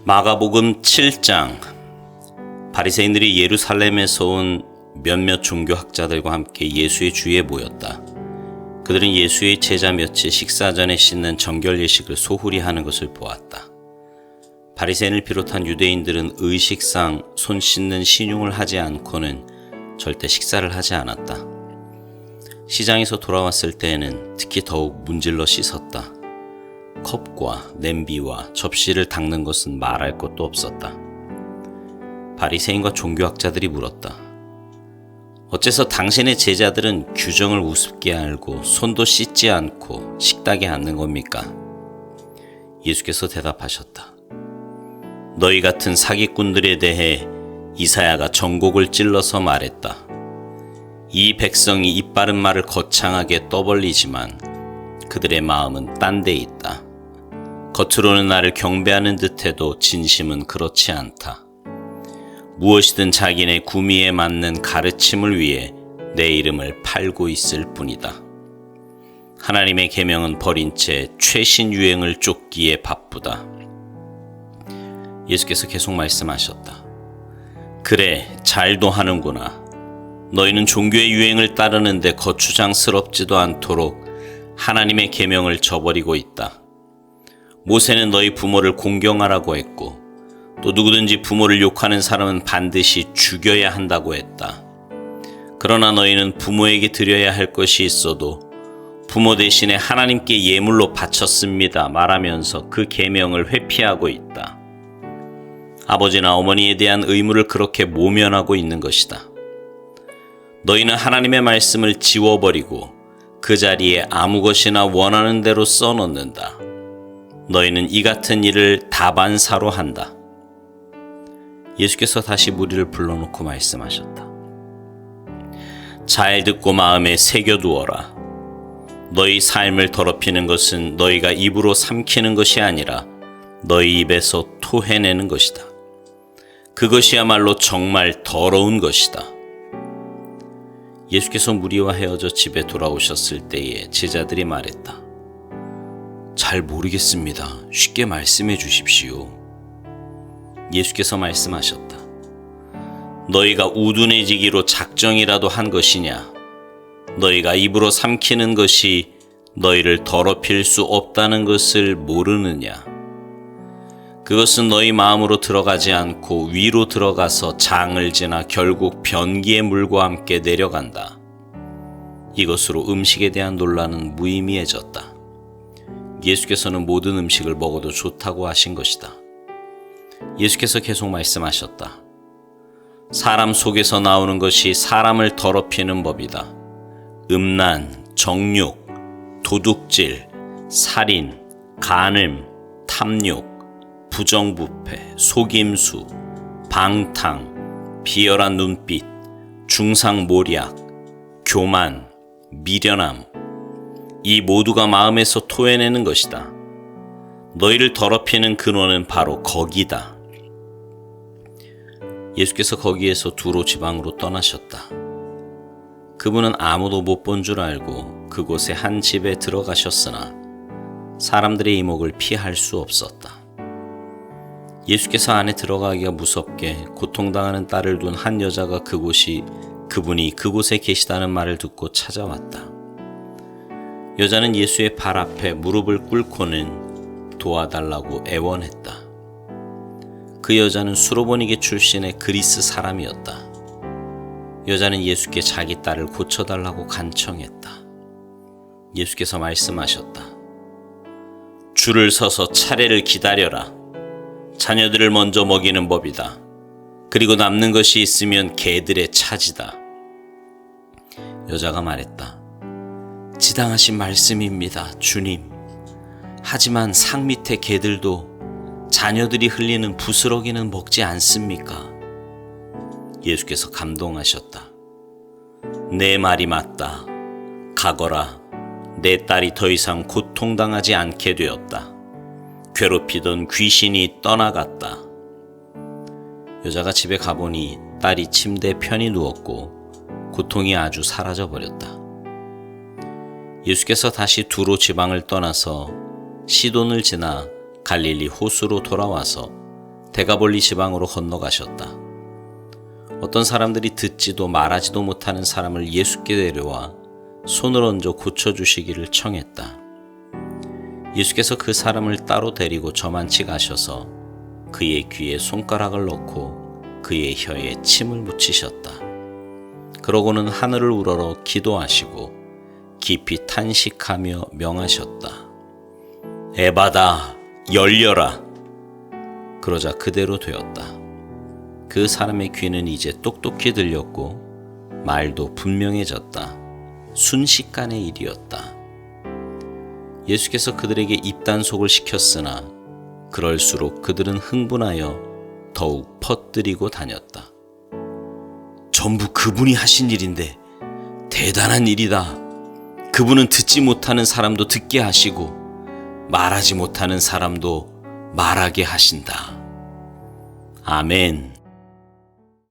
마가복음 7장. 바리새인들이 예루살렘에서 온 몇몇 종교학자들과 함께 예수의 주위에 모였다. 그들은 예수의 제자 몇이 식사 전에 씻는 정결 예식을 소홀히 하는 것을 보았다. 바리새인을 비롯한 유대인들은 의식상 손 씻는 신용을 하지 않고는 절대 식사를 하지 않았다. 시장에서 돌아왔을 때에는 특히 더욱 문질러 씻었다. 컵과 냄비와 접시를 닦는 것은 말할 것도 없었다. 바리새인과 종교학자들이 물었다. 어째서 당신의 제자들은 규정을 우습게 알고 손도 씻지 않고 식탁에 앉는 겁니까? 예수께서 대답하셨다. 너희 같은 사기꾼들에 대해 이사야가 전곡을 찔러서 말했다. 이 백성이 입 바른 말을 거창하게 떠벌리지만 그들의 마음은 딴 데 있다. 겉으로는 나를 경배하는 듯해도 진심은 그렇지 않다. 무엇이든 자기네 구미에 맞는 가르침을 위해 내 이름을 팔고 있을 뿐이다. 하나님의 계명은 버린 채 최신 유행을 쫓기에 바쁘다. 예수께서 계속 말씀하셨다. 그래, 잘도 하는구나. 너희는 종교의 유행을 따르는데 거추장스럽지도 않도록 하나님의 계명을 저버리고 있다. 모세는 너희 부모를 공경하라고 했고 또 누구든지 부모를 욕하는 사람은 반드시 죽여야 한다고 했다. 그러나 너희는 부모에게 드려야 할 것이 있어도 부모 대신에 하나님께 예물로 바쳤습니다 말하면서 그 계명을 회피하고 있다. 아버지나 어머니에 대한 의무를 그렇게 모면하고 있는 것이다. 너희는 하나님의 말씀을 지워버리고 그 자리에 아무 것이나 원하는 대로 써놓는다. 너희는 이 같은 일을 다반사로 한다. 예수께서 다시 무리를 불러놓고 말씀하셨다. 잘 듣고 마음에 새겨두어라. 너희 삶을 더럽히는 것은 너희가 입으로 삼키는 것이 아니라 너희 입에서 토해내는 것이다. 그것이야말로 정말 더러운 것이다. 예수께서 무리와 헤어져 집에 돌아오셨을 때에 제자들이 말했다. 잘 모르겠습니다. 쉽게 말씀해 주십시오. 예수께서 말씀하셨다. 너희가 우둔해지기로 작정이라도 한 것이냐? 너희가 입으로 삼키는 것이 너희를 더럽힐 수 없다는 것을 모르느냐? 그것은 너희 마음으로 들어가지 않고 위로 들어가서 장을 지나 결국 변기의 물과 함께 내려간다. 이것으로 음식에 대한 논란은 무의미해졌다. 예수께서는 모든 음식을 먹어도 좋다고 하신 것이다. 예수께서 계속 말씀하셨다. 사람 속에서 나오는 것이 사람을 더럽히는 법이다. 음란, 정욕, 도둑질, 살인, 간음, 탐욕, 부정부패, 속임수, 방탕, 비열한 눈빛, 중상모략, 교만, 미련함, 이 모두가 마음에서 토해내는 것이다. 너희를 더럽히는 근원은 바로 거기다. 예수께서 거기에서 두로 지방으로 떠나셨다. 그분은 아무도 못 본 줄 알고 그곳에 한 집에 들어가셨으나 사람들의 이목을 피할 수 없었다. 예수께서 안에 들어가기가 무섭게 고통당하는 딸을 둔 한 여자가 그분이 그곳에 계시다는 말을 듣고 찾아왔다. 여자는 예수의 발 앞에 무릎을 꿇고는 도와달라고 애원했다. 그 여자는 수로보니게 출신의 그리스 사람이었다. 여자는 예수께 자기 딸을 고쳐달라고 간청했다. 예수께서 말씀하셨다. 줄을 서서 차례를 기다려라. 자녀들을 먼저 먹이는 법이다. 그리고 남는 것이 있으면 개들의 차지다. 여자가 말했다. 지당하신 말씀입니다, 주님. 하지만 상 밑의 개들도 자녀들이 흘리는 부스러기는 먹지 않습니까? 예수께서 감동하셨다. 내 말이 맞다. 가거라. 내 딸이 더 이상 고통당하지 않게 되었다. 괴롭히던 귀신이 떠나갔다. 여자가 집에 가보니 딸이 침대에 편히 누웠고 고통이 아주 사라져버렸다. 예수께서 다시 두로 지방을 떠나서 시돈을 지나 갈릴리 호수로 돌아와서 데가볼리 지방으로 건너가셨다. 어떤 사람들이 듣지도 말하지도 못하는 사람을 예수께 데려와 손을 얹어 고쳐주시기를 청했다. 예수께서 그 사람을 따로 데리고 저만치 가셔서 그의 귀에 손가락을 넣고 그의 혀에 침을 묻히셨다. 그러고는 하늘을 우러러 기도하시고 깊이 탄식하며 명하셨다. 에바다, 열려라. 그러자 그대로 되었다. 그 사람의 귀는 이제 똑똑히 들렸고 말도 분명해졌다. 순식간의 일이었다. 예수께서 그들에게 입단속을 시켰으나 그럴수록 그들은 흥분하여 더욱 퍼뜨리고 다녔다. 전부 그분이 하신 일인데 대단한 일이다. 그분은 듣지 못하는 사람도 듣게 하시고 말하지 못하는 사람도 말하게 하신다. 아멘.